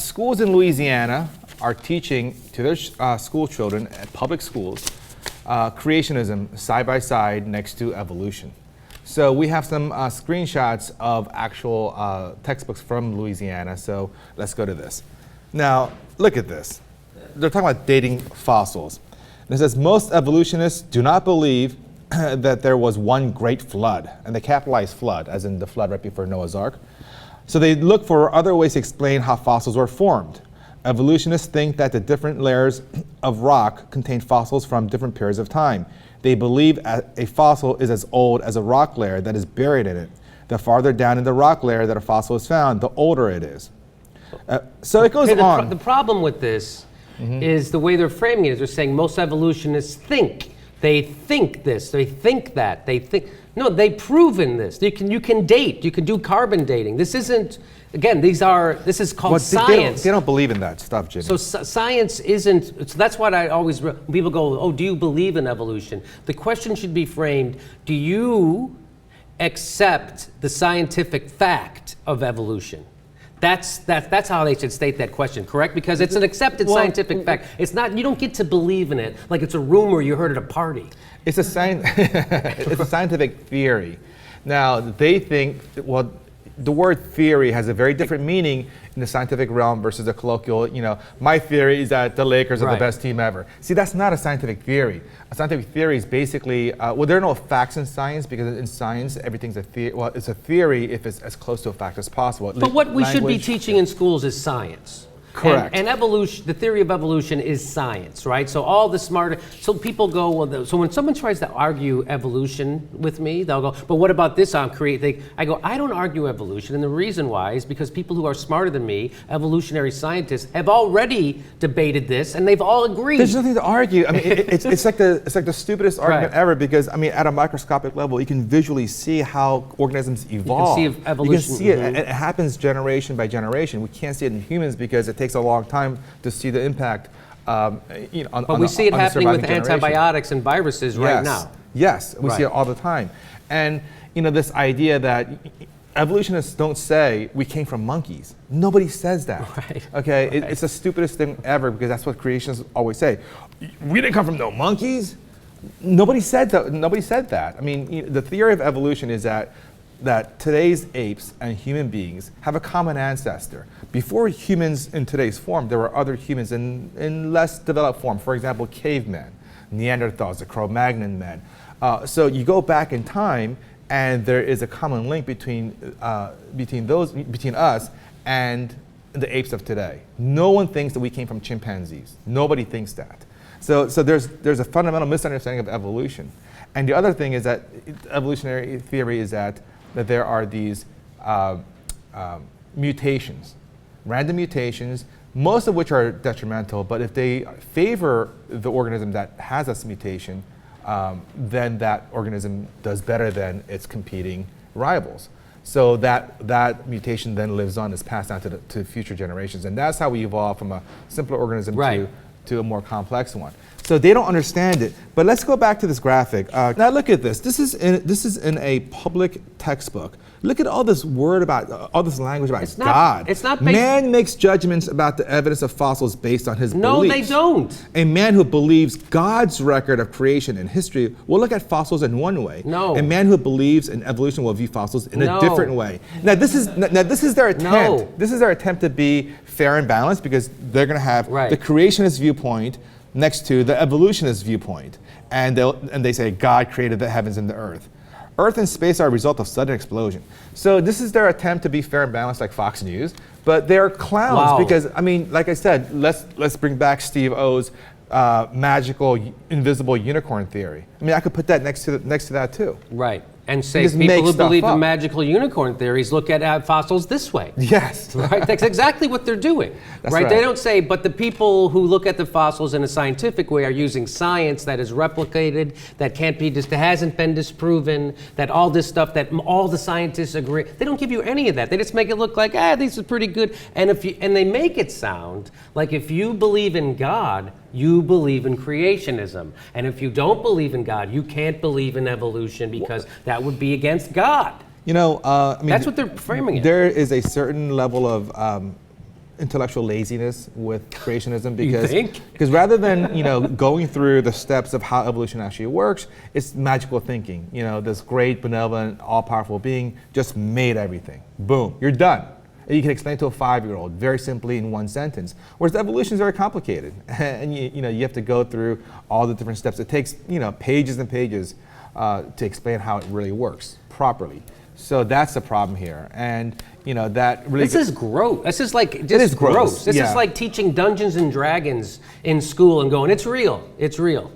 schools in Louisiana are teaching to their school children at public schools creationism side by side next to evolution. So we have some screenshots of actual textbooks from Louisiana. So let's go to this. Now, look at this. They're talking about dating fossils. And it says, most evolutionists do not believe that there was one great flood. And they capitalize flood, as in the flood right before Noah's Ark. So they look for other ways to explain how fossils were formed. Evolutionists think that the different layers of rock contain fossils from different periods of time. They believe a fossil is as old as a rock layer that is buried in it. The farther down in the rock layer that a fossil is found, the older it is. So it goes on. The problem with this is the way they're framing it is they're saying most evolutionists think. They think this, they think that, they think. No, they've proven this. You can date, you can do carbon dating. This isn't, again, this is called science. They don't believe in that stuff, Jimmy. So science isn't, so that's what I always, when people go, oh, do you believe in evolution? The question should be framed, do you accept the scientific fact of evolution? That's how they should state that question, correct? Because it's an accepted scientific fact. It's not, you don't get to believe in it like it's a rumor you heard at a party. It's a scientific theory. Now, they think, well, the word theory has a very different meaning in the scientific realm versus the colloquial, my theory is that the Lakers are the best team ever. See, that's not a scientific theory. A scientific theory is basically, well, there are no facts in science because in science, everything's a theory. Well, it's a theory if it's as close to a fact as possible. But what we should be teaching in schools is science. Correct. And evolution, the theory of evolution is science, right? So all the so people go, well, so when someone tries to argue evolution with me, they'll go, but what about this on I go, I don't argue evolution, and the reason why is because people who are smarter than me, evolutionary scientists, have already debated this, and they've all agreed. There's nothing to argue. I mean, it's like the stupidest argument ever because, I mean, at a microscopic level, you can visually see how organisms evolve. You can see evolution. You can see it. It happens generation by generation. We can't see it in humans because it takes a long time to see the impact. But we see it happening with antibiotics and viruses right now. Yes, we see it all the time. And this idea that evolutionists don't say we came from monkeys. Nobody says that. Right. Okay, it's the stupidest thing ever because that's what creationists always say. We didn't come from no monkeys. Nobody said that. Nobody said that. I mean, the theory of evolution is that today's apes and human beings have a common ancestor. Before humans in today's form, there were other humans in less developed form. For example, cavemen, Neanderthals, the Cro-Magnon men. So you go back in time, and there is a common link between us and the apes of today. No one thinks that we came from chimpanzees. Nobody thinks that. So there's a fundamental misunderstanding of evolution. And the other thing is that evolutionary theory is that there are these mutations, random mutations, most of which are detrimental, but if they favor the organism that has this mutation, then that organism does better than its competing rivals. So that mutation then lives on, is passed down to future generations. And that's how we evolve from a simpler organism to a more complex one. So they don't understand it. But let's go back to this graphic. Now look at this. This is in a public textbook. Look at all this word about, all this language about God. It's not based. Man makes judgments about the evidence of fossils based on his beliefs. No, they don't. A man who believes God's record of creation and history will look at fossils in one way. No. A man who believes in evolution will view fossils in a different way. Now this is their attempt. No. This is their attempt to be fair and balanced because they're going to have the creationist viewpoint next to the evolutionist viewpoint, and they say God created the heavens and the earth. Earth and space are a result of sudden explosion. So this is their attempt to be fair and balanced, like Fox News, but they're clowns because, I mean, like I said, let's bring back Steve O's magical invisible unicorn theory. I mean, I could put that next to that too. Right. And say people who believe in magical unicorn theories look at fossils this way. Yes. Right? That's exactly what they're doing. Right? They don't say, but the people who look at the fossils in a scientific way are using science that is replicated, that can't be that hasn't been disproven, that all this stuff that all the scientists agree. They don't give you any of that. They just make it look like, these are pretty good. And they make it sound like if you believe in God, you believe in creationism. And if you don't believe in God, you can't believe in evolution because that would be against God. I mean, that's what they're framing it. There is a certain level of intellectual laziness with creationism You think? because rather than going through the steps of how evolution actually works, it's magical thinking. This great, benevolent, all-powerful being just made everything. Boom, you're done. And you can explain to a 5-year-old very simply in one sentence. Whereas evolution is very complicated, and you have to go through all the different steps. It takes pages and pages to explain how it really works properly. So that's the problem here, and that really. This is gross. This is like just it is gross. This Yeah. is like teaching Dungeons and Dragons in school and going, it's real. It's real.